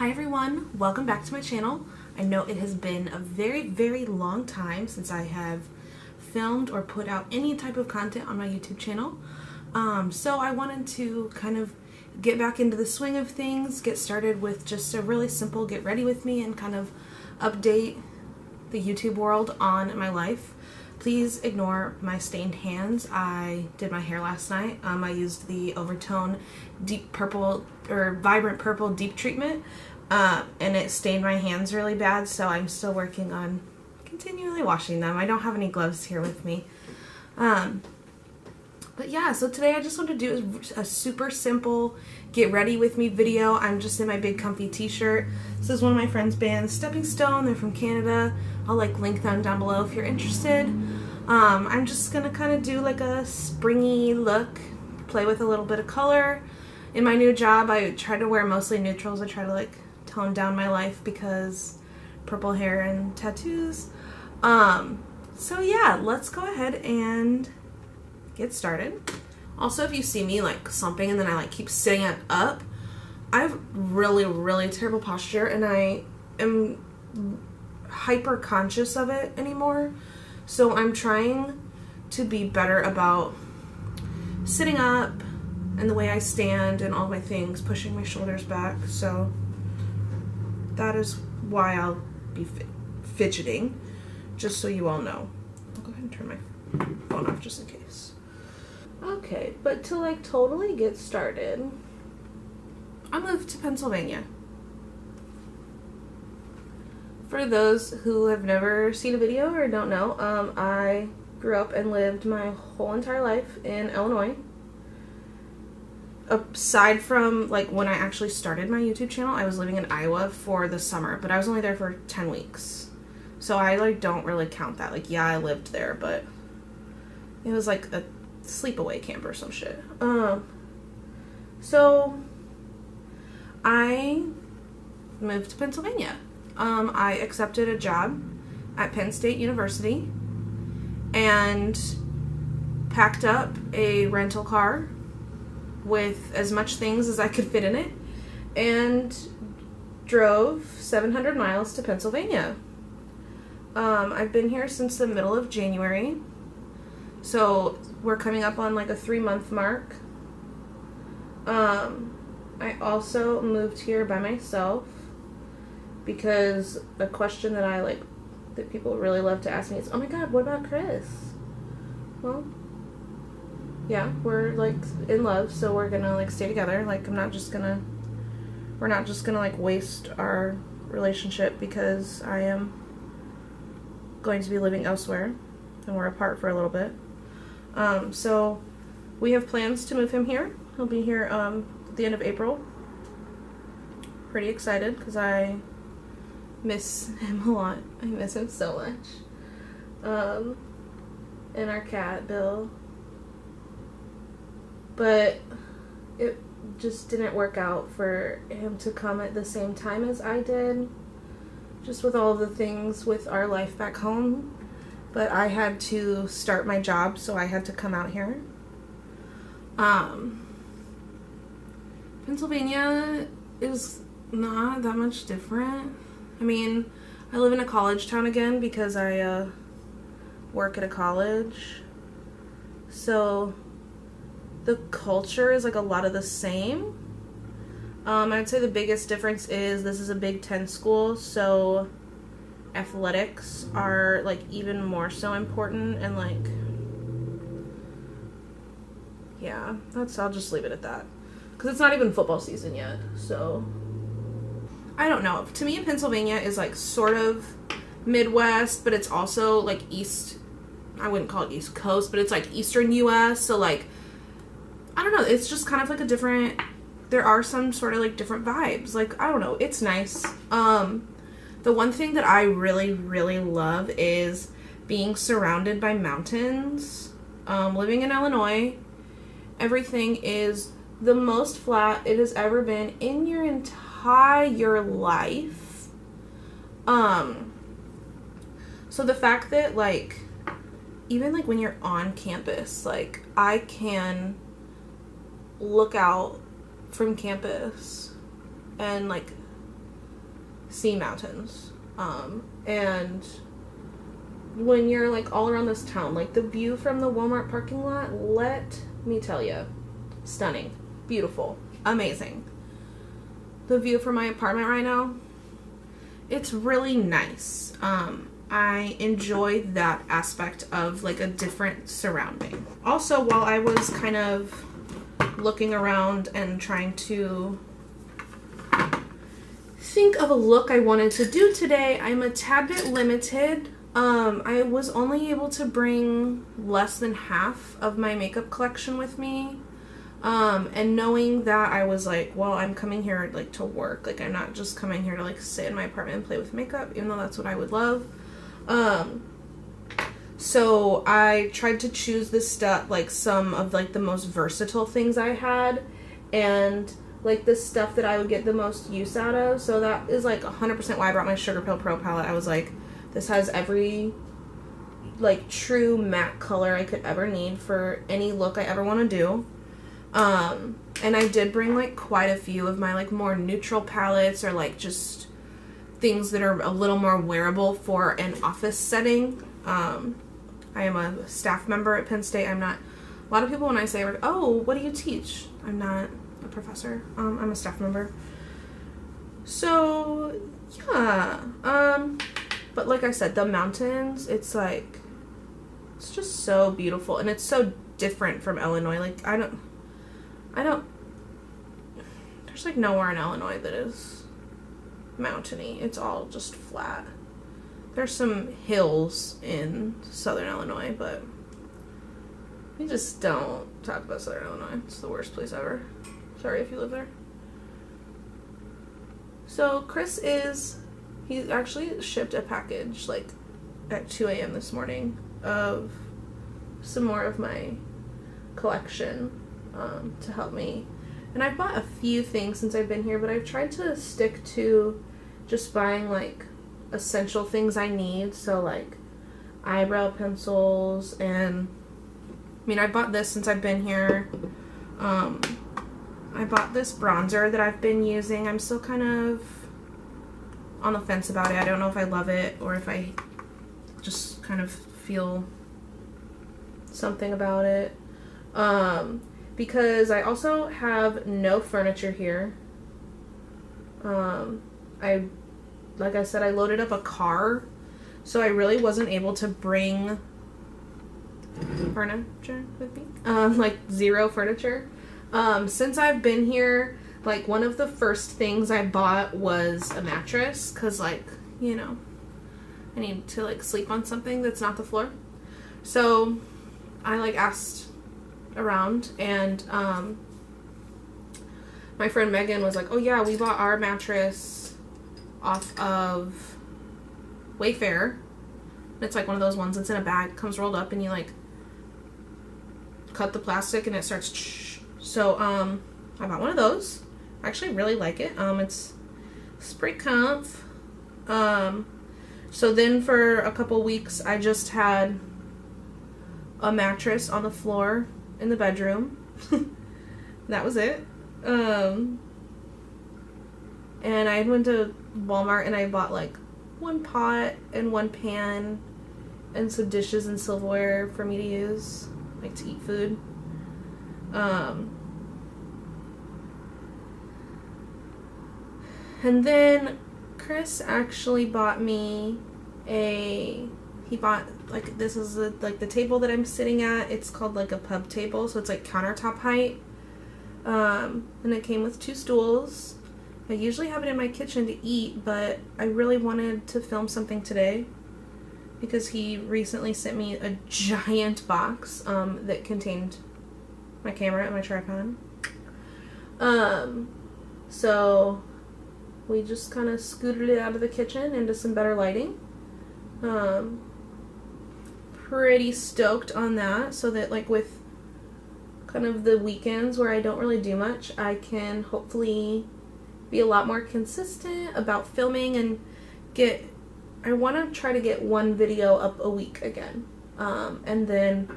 Hi everyone, welcome back to my channel. I know it has been a very long time since I have filmed or put out any type of content on my YouTube channel. So I wanted to kind of get back into the swing of things, get started with just a really simple get ready with me and kind of update the YouTube world on my life. Please ignore my stained hands. I did my hair last night. I used the Overtone deep purple or vibrant purple deep treatment and it stained my hands really bad, so I'm still working on continually washing them. I don't have any gloves here with me. But yeah, so today I just want to do a super simple get ready with me video. I'm just in my big comfy t-shirt. This is one of my friends' bands, Stepping Stone. They're from Canada. I'll link them down below if you're interested. I'm just gonna kind of do a springy look, play with a little bit of color. In my new job, I try to wear mostly neutrals. I try to tone down my life because purple hair and tattoos. So yeah, let's go ahead and get started. Also, if you see me slumping and then I keep sitting up, I have really terrible posture and I am hyper conscious of it anymore. So I'm trying to be better about sitting up and the way I stand and all my things, pushing my shoulders back. So that is why I'll be fidgeting, just so you all know. I'll go ahead and turn my phone off just in case. Okay, but to totally get started, I moved to Pennsylvania. For those who have never seen a video or don't know, I grew up and lived my whole entire life in Illinois. Aside from when I actually started my YouTube channel, I was living in Iowa for the summer, but I was only there for 10 weeks. So I don't really count that. Yeah, I lived there, but it was a sleepaway camp or some shit. So I moved to Pennsylvania. I accepted a job at Penn State University and packed up a rental car with as much things as I could fit in it and drove 700 miles to Pennsylvania. I've been here since the middle of January, so we're coming up on a 3-month mark. I also moved here by myself because a question that that people really love to ask me is, oh my god, what about Chris? Well, yeah, we're in love, so we're gonna stay together. we're not just gonna waste our relationship because I am going to be living elsewhere and we're apart for a little bit. So we have plans to move him here. He'll be here at the end of April. Pretty excited because I miss him a lot. I miss him so much. And our cat, Bill. But it just didn't work out for him to come at the same time as I did. Just with all the things with our life back home. But I had to start my job, so I had to come out here. Pennsylvania is not that much different. I mean, I live in a college town again because I work at a college. So the culture is a lot of the same. I'd say the biggest difference is this is a Big Ten school, so athletics are even more so important and yeah, I'll just leave it at that because it's not even football season yet. So I don't know, to me Pennsylvania is sort of Midwest, but it's also East. I wouldn't call it East Coast, but it's Eastern US, so I don't know, it's just kind of a different, there are some sort of different vibes. I don't know, it's nice. The one thing that I really love is being surrounded by mountains. Living in Illinois, everything is the most flat it has ever been in your entire life. So the fact that even when you're on campus, I can look out from campus and see mountains. And when you're like all around this town, like the view from the Walmart parking lot, let me tell you, stunning, beautiful, amazing. The view from my apartment right now, it's really nice. I enjoy that aspect of like a different surrounding. Also, while I was kind of looking around and trying to think of a look I wanted to do today, I'm a tad bit limited. I was only able to bring less than half of my makeup collection with me. And knowing that, I was like, well, I'm coming here like to work. Like, I'm not just coming here to like sit in my apartment and play with makeup, even though that's what I would love. So I tried to choose this stuff, like some of like the most versatile things I had, and like the stuff that I would get the most use out of. So that is like 100% why I brought my SugarPill Pro palette. I was like, this has every like true matte color I could ever need for any look I ever want to do. And I did bring like quite a few of my like more neutral palettes, or like just things that are a little more wearable for an office setting. I am a staff member at Penn State. I'm not, a lot of people when I say, oh, what do you teach? I'm not a professor. I'm a staff member. So yeah. But like I said, the mountains, it's like, it's just so beautiful, and it's so different from Illinois. Like I don't, there's like nowhere in Illinois that is mountainy. It's all just flat. There's some hills in southern Illinois, but we just don't talk about southern Illinois. It's the worst place ever. Sorry if you live there. So Chris he actually shipped a package like at 2 a.m. this morning of some more of my collection to help me. And I've bought a few things since I've been here, but I've tried to stick to just buying like essential things I need. So like eyebrow pencils, and I mean, I bought this since I've been here. I bought this bronzer that I've been using. I'm still kind of on the fence about it. I don't know if I love it or if I just kind of feel something about it. Because I also have no furniture here. Like I said, I loaded up a car, so I really wasn't able to bring furniture with me. Like zero furniture. Since I've been here, like one of the first things I bought was a mattress, cause like, you know, I need to like sleep on something that's not the floor. So I like asked around, and my friend Megan was like, oh yeah, we bought our mattress off of Wayfair. It's like one of those ones that's in a bag, comes rolled up, and you like cut the plastic and it starts. So I bought one of those. I actually really like it. It's pretty comf. So then for a couple weeks I just had a mattress on the floor in the bedroom. That was it. And I went to Walmart and I bought like one pot and one pan and some dishes and silverware for me to use, like to eat food. And then Chris actually bought me he bought, like, this is like the table that I'm sitting at. It's called like a pub table, so it's like countertop height. And it came with 2 stools. I usually have it in my kitchen to eat, but I really wanted to film something today because he recently sent me a giant box that contained my camera and my tripod. So we just kind of scooted it out of the kitchen into some better lighting. Pretty stoked on that, so that like with kind of the weekends where I don't really do much, I can hopefully be a lot more consistent about filming and I want to try to get 1 video up a week again. And then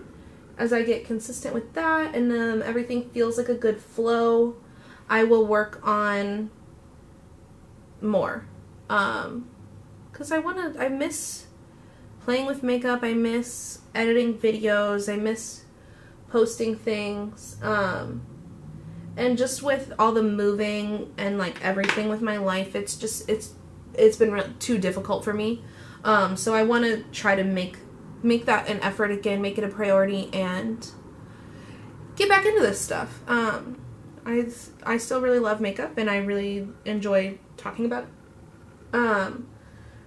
as I get consistent with that and everything feels like a good flow, I will work on more. Because I miss playing with makeup, I miss editing videos, I miss posting things, and just with all the moving and like everything with my life, it's been too difficult for me. So I want to try to make that an effort again, make it a priority, and get back into this stuff. I still really love makeup, and I really enjoy talking about it.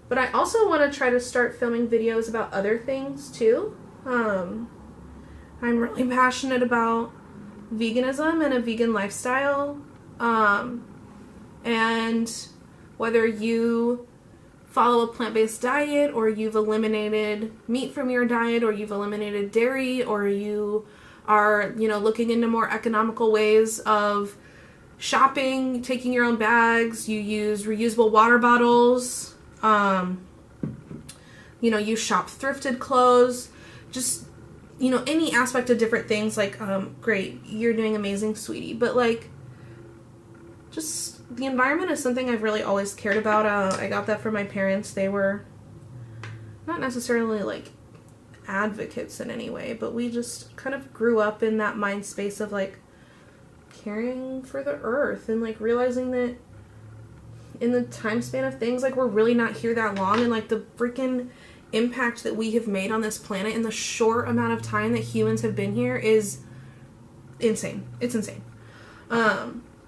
But I also want to try to start filming videos about other things too. I'm really passionate about veganism and a vegan lifestyle. And whether you follow a plant-based diet, or you've eliminated meat from your diet, or you've eliminated dairy, or you are, you know, looking into more economical ways of shopping, taking your own bags, you use reusable water bottles, you know, you shop thrifted clothes, just, you know, any aspect of different things, like, great, you're doing amazing, sweetie, but, like, just, the environment is something I've really always cared about. I got that from my parents. They were not necessarily, like, advocates in any way, but we just kind of grew up in that mind space of, like, caring for the earth, and, like, realizing that in the time span of things, like, we're really not here that long, and, like, the freaking impact that we have made on this planet in the short amount of time that humans have been here is insane. It's insane.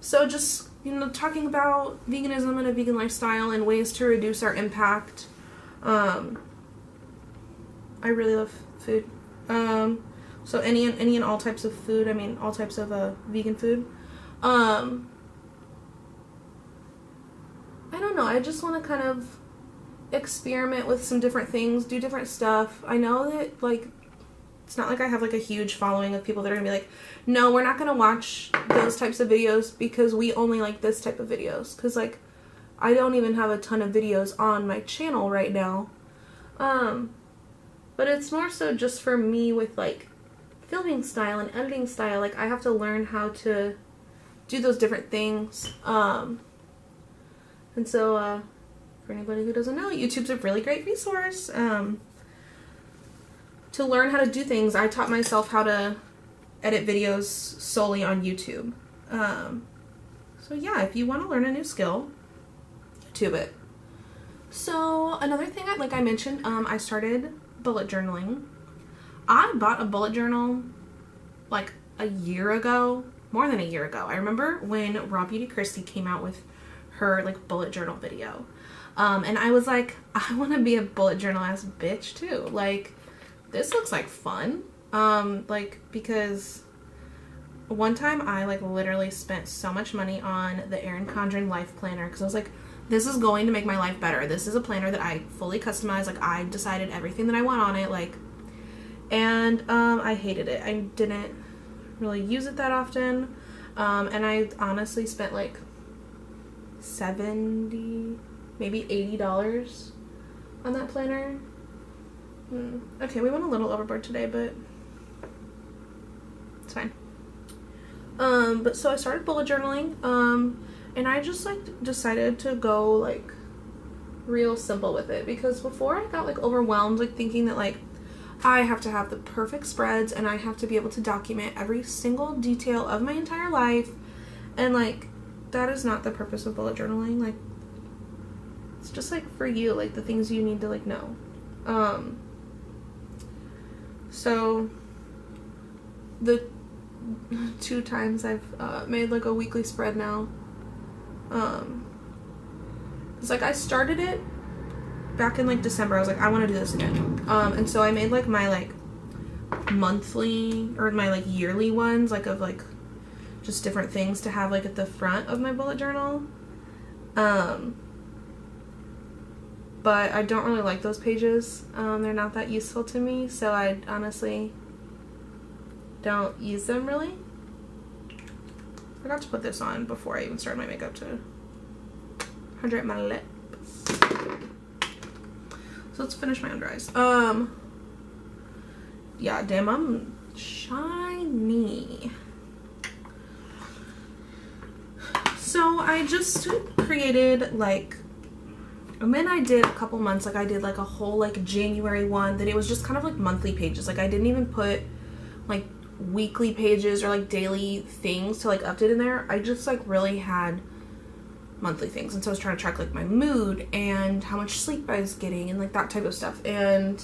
So just, you know, talking about veganism and a vegan lifestyle and ways to reduce our impact. I really love food. So any and all types of food. I mean, all types of vegan food. I don't know. I just want to kind of experiment with some different things, do different stuff. I know that, like, it's not like I have, like, a huge following of people that are going to be like, no, we're not going to watch those types of videos because we only like this type of videos. Because, like, I don't even have a ton of videos on my channel right now. But it's more so just for me with, like, filming style and editing style. Like, I have to learn how to do those different things. And so, for anybody who doesn't know, YouTube's a really great resource. To learn how to do things, I taught myself how to edit videos solely on YouTube. So yeah, if you want to learn a new skill, YouTube it. So another thing, like I mentioned, I started bullet journaling. I bought a bullet journal like a year ago, more than a year ago. I remember when Raw Beauty Christy came out with her like bullet journal video. And I was like, I want to be a bullet journal ass bitch too. Like, this looks like fun. Like, because one time I like literally spent so much money on the Erin Condren Life Planner because I was like, this is going to make my life better. This is a planner that I fully customized. Like, I decided everything that I want on it. Like, and I hated it. I didn't really use it that often. And I honestly spent like $70, maybe $80 on that planner. Okay, we went a little overboard today, but it's fine. But so I started bullet journaling, and I just like decided to go like real simple with it, because before I got like overwhelmed, like thinking that like I have to have the perfect spreads and I have to be able to document every single detail of my entire life, and like that is not the purpose of bullet journaling. Like, it's just like for you, like the things you need to like know. So the 2 times I've made like a weekly spread now. It's like I started it back in like December. I was like, I want to do this again. And so I made like my like monthly or my like yearly ones, like of like just different things to have like at the front of my bullet journal. But I don't really like those pages. They're not that useful to me, so I honestly don't use them really. I forgot to put this on before I even started my makeup to hydrate my lips. So let's finish my under eyes. Yeah, damn, I'm shiny. So I just created like And then I did a couple months, like I did like a whole like January one that it was just kind of like monthly pages. Like I didn't even put like weekly pages or like daily things to like update in there. I just like really had monthly things. And so I was trying to track like my mood and how much sleep I was getting and like that type of stuff. And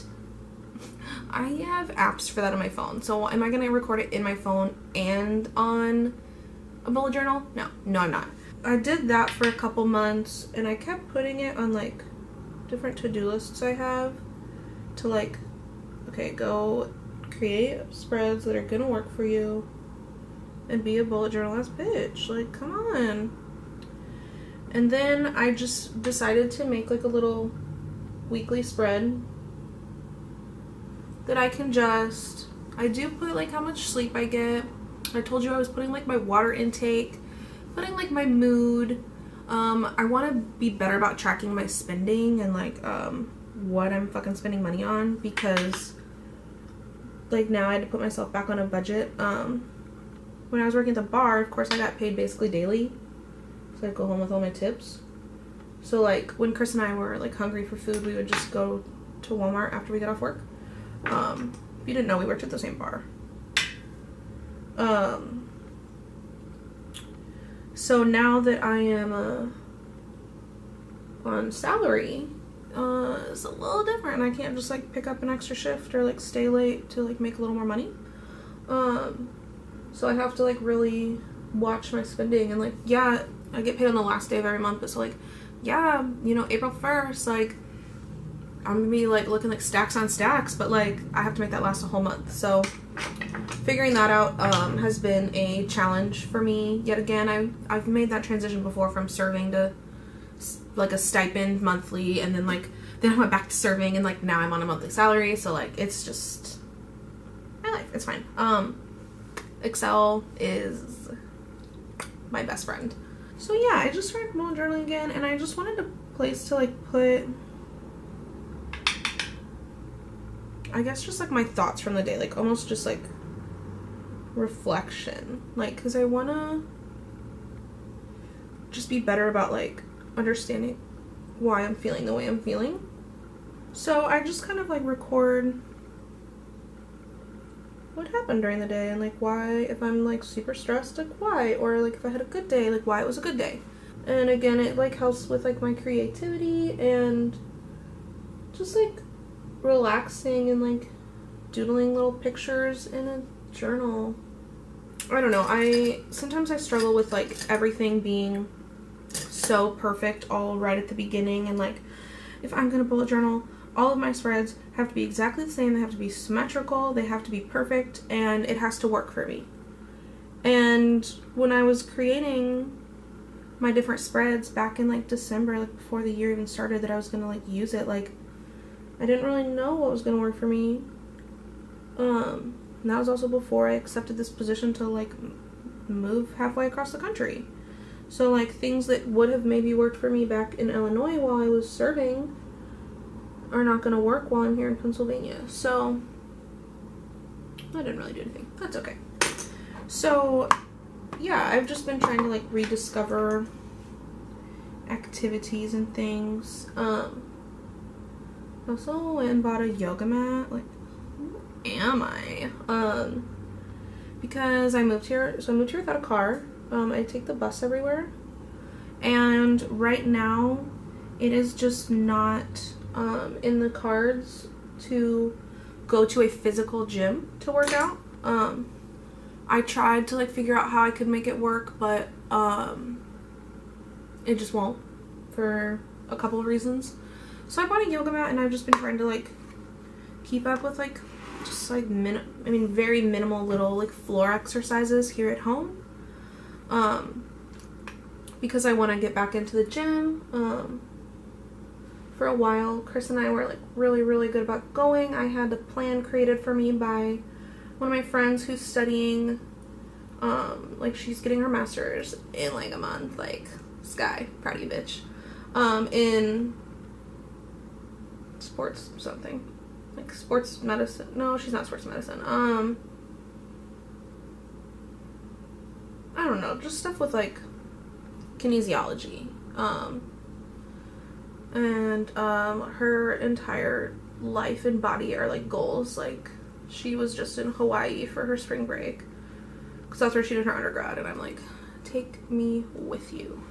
I have apps for that on my phone. So am I going to record it in my phone and on a bullet journal? No, I'm not. I did that for a couple months and I kept putting it on like different to-do lists I have to like, okay, go create spreads that are gonna work for you and be a bullet journal ass bitch. Like, come on. And then I just decided to make like a little weekly spread that I can just, I do put like how much sleep I get. I told you I was putting like my water intake, putting like my mood. I want to be better about tracking my spending and like what I'm fucking spending money on, because like now I had to put myself back on a budget. When I was working at the bar, of course I got paid basically daily, so I'd go home with all my tips. So like when Chris and I were like hungry for food, we would just go to Walmart after we got off work. If you didn't know, we worked at the same bar. So now that I am on salary, it's a little different. I can't just like pick up an extra shift or like stay late to like make a little more money. So I have to like really watch my spending, and like, yeah, I get paid on the last day of every month, but so like, yeah, you know, April 1st, like I'm gonna be like looking like stacks on stacks, but like I have to make that last a whole month. So figuring that out has been a challenge for me yet again. I've made that transition before from serving to like a stipend monthly, and then I went back to serving, and like now I'm on a monthly salary. So like it's just my life. It's fine. Excel is my best friend. So yeah, I just started bullet journaling again, and I just wanted a place to like put, I guess, just like my thoughts from the day, like almost just like reflection, like, because I want to just be better about like understanding why I'm feeling the way I'm feeling. So I just kind of like record what happened during the day, and like why, if I'm like super stressed, like why, or like if I had a good day, like why it was a good day. And again, it like helps with like my creativity and just like relaxing and like doodling little pictures in a journal. I don't know, sometimes I struggle with like everything being so perfect all right at the beginning, and like if I'm gonna bullet journal, all of my spreads have to be exactly the same, they have to be symmetrical, they have to be perfect, and it has to work for me. And when I was creating my different spreads back in like December, like before the year even started that I was gonna like use it, like I didn't really know what was gonna work for me. And that was also before I accepted this position to like move halfway across the country. So like things that would have maybe worked for me back in Illinois while I was serving are not gonna work while I'm here in Pennsylvania. So I didn't really do anything. That's okay. So yeah, I've just been trying to like rediscover activities and things. I also went and bought a yoga mat. Like, who am I? Because I moved here. So I moved here without a car. I take the bus everywhere, and right now it is just not in the cards to go to a physical gym to work out. I tried to like figure out how I could make it work, but it just won't, for a couple of reasons. So I bought a yoga mat, and I've just been trying to like keep up with like just like very minimal little like floor exercises here at home, because I want to get back into the gym. For a while, Chris and I were like really good about going. I had a plan created for me by one of my friends who's studying, like she's getting her master's in like a month, like Sky, proud of you bitch, in sports something, like sports medicine. No, she's not sports medicine. I don't know, just stuff with like kinesiology. and her entire life and body are like goals. Like, she was just in Hawaii for her spring break because that's where she did her undergrad, and I'm like, take me with you.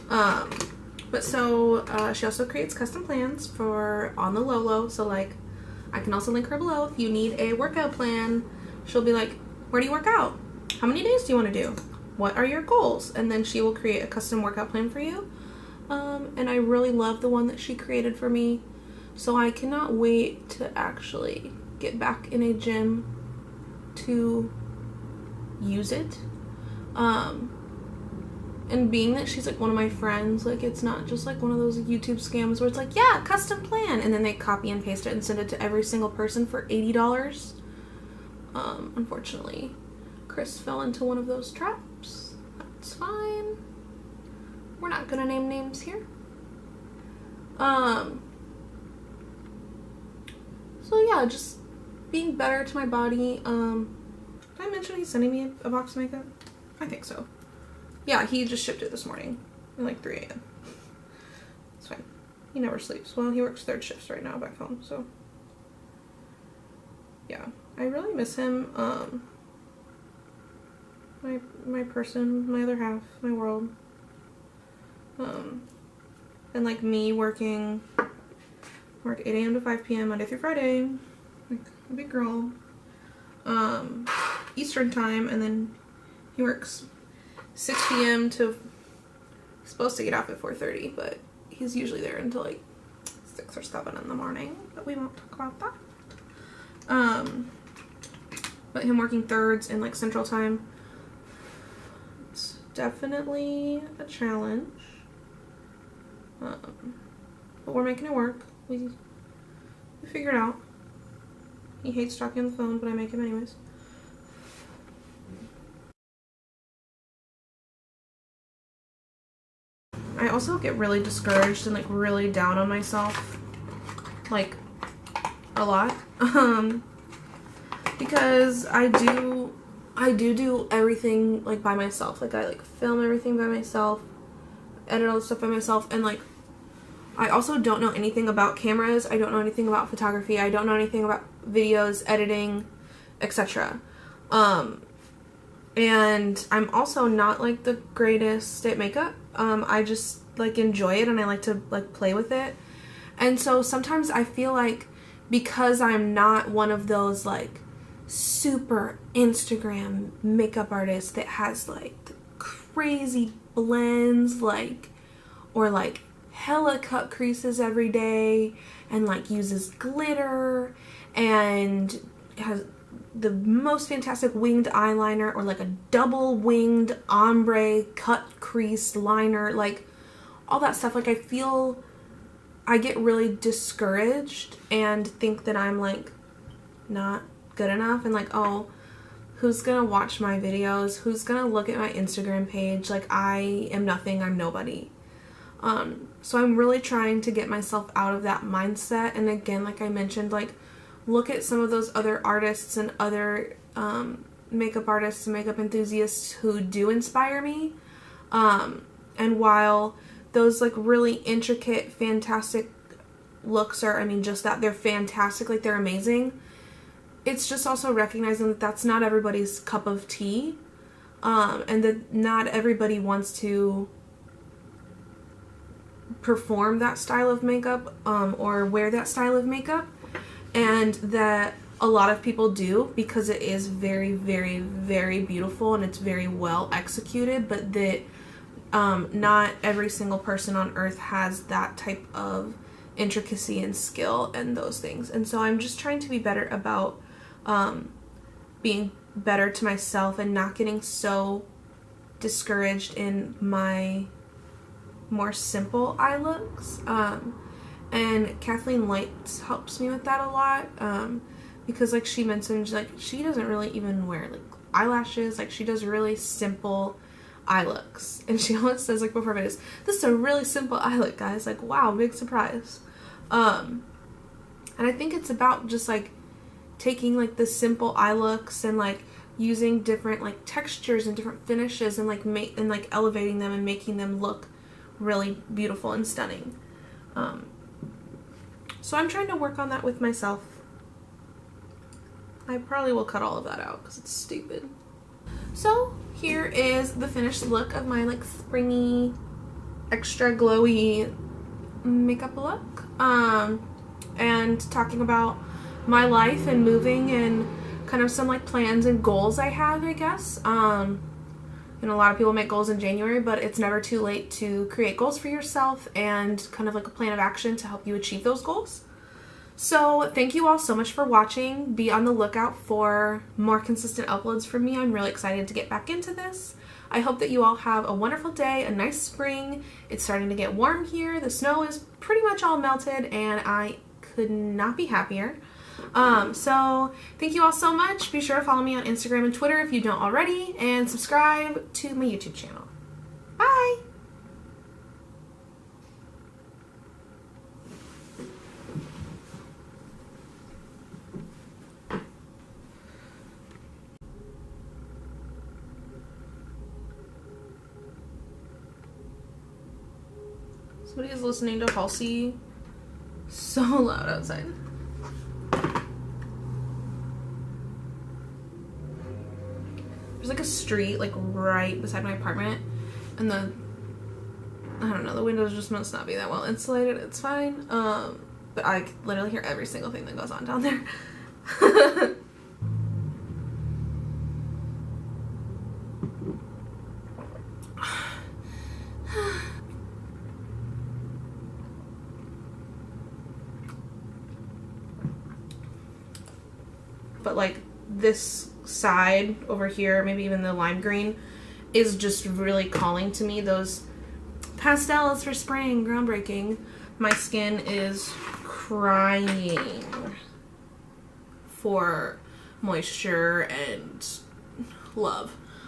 But so she also creates custom plans for on the low, so like I can also link her below. If you need a workout plan, she'll be like, where do you work out? How many days do you want to do? What are your goals? And then she will create a custom workout plan for you. And I really love the one that she created for me. So I cannot wait to actually get back in a gym to use it. And being that she's like one of my friends, like it's not just like one of those YouTube scams where it's like, yeah, custom plan, and then they copy and paste it and send it to every single person for $80. Unfortunately, Chris fell into one of those traps. That's fine. We're not gonna name names here. So yeah, just being better to my body. Did I mention he's sending me a box of makeup? I think so. Yeah, he just shipped it this morning at like 3 a.m. It's fine. He never sleeps. Well, he works third shifts right now back home, so yeah. I really miss him. My person, my other half, my world. And like me work 8 a.m. to 5 p.m. Monday through Friday, like a big girl. Eastern time, and then he works 6 p.m. to, he's supposed to get off at 4:30, but he's usually there until like 6 or 7 in the morning, but we won't talk about that. But him working thirds in like central time, it's definitely a challenge. But we're making it work. We figured it out. He hates talking on the phone, but I make him anyways. I also get really discouraged and like really down on myself, like a lot, because I do everything like by myself. Like I like film everything by myself, edit all the stuff by myself, and like I also don't know anything about cameras. I don't know anything about photography. I don't know anything about videos, editing, etc. And I'm also not like the greatest at makeup. I just like enjoy it and I like to like play with it. And so sometimes I feel like because I'm not one of those like super Instagram makeup artists that has like the crazy blends, like, or like hella cut creases every day and like uses glitter and has the most fantastic winged eyeliner or like a double winged ombre cut crease liner, like all that stuff. Like I feel I get really discouraged and think that I'm like not good enough and like, oh, who's gonna watch my videos, who's gonna look at my Instagram page, like I am nothing, I'm nobody. So I'm really trying to get myself out of that mindset, and again, like I mentioned, like look at some of those other artists and other makeup artists and makeup enthusiasts who do inspire me. And while those like really intricate, fantastic looks are, I mean, just that, they're fantastic, like they're amazing, it's just also recognizing that that's not everybody's cup of tea, and that not everybody wants to perform that style of makeup or wear that style of makeup, and that a lot of people do because it is very, very, very beautiful and it's very well executed, but that not every single person on earth has that type of intricacy and skill and those things. And so I'm just trying to be better about being better to myself and not getting so discouraged in my more simple eye looks. And Kathleen Lights helps me with that a lot, because like she mentioned, like she doesn't really even wear like eyelashes, like she does really simple eye looks, and she always says like before videos, this is a really simple eye look, guys, like wow, big surprise. And I think it's about just like taking like the simple eye looks and like using different like textures and different finishes and like elevating them and making them look really beautiful and stunning. So I'm trying to work on that with myself. I probably will cut all of that out because it's stupid. So here is the finished look of my like springy, extra glowy makeup look. And talking about my life and moving and kind of some like plans and goals I have, I guess. You know, a lot of people make goals in January, but it's never too late to create goals for yourself and kind of like a plan of action to help you achieve those goals. So thank you all so much for watching. Be on the lookout for more consistent uploads from me. I'm really excited to get back into this. I hope that you all have a wonderful day, a nice spring. It's starting to get warm here. The snow is pretty much all melted and I could not be happier. So thank you all so much. Be sure to follow me on Instagram and Twitter if you don't already, and subscribe to my YouTube channel. Bye! Somebody is listening to Halsey so loud outside. There's like a street like right beside my apartment, and I don't know, the windows just must not be that well insulated. It's fine. But I literally hear every single thing that goes on down there. But like this side over here, maybe even the lime green, is just really calling to me. Those pastels for spring, groundbreaking. My skin is crying for moisture and love.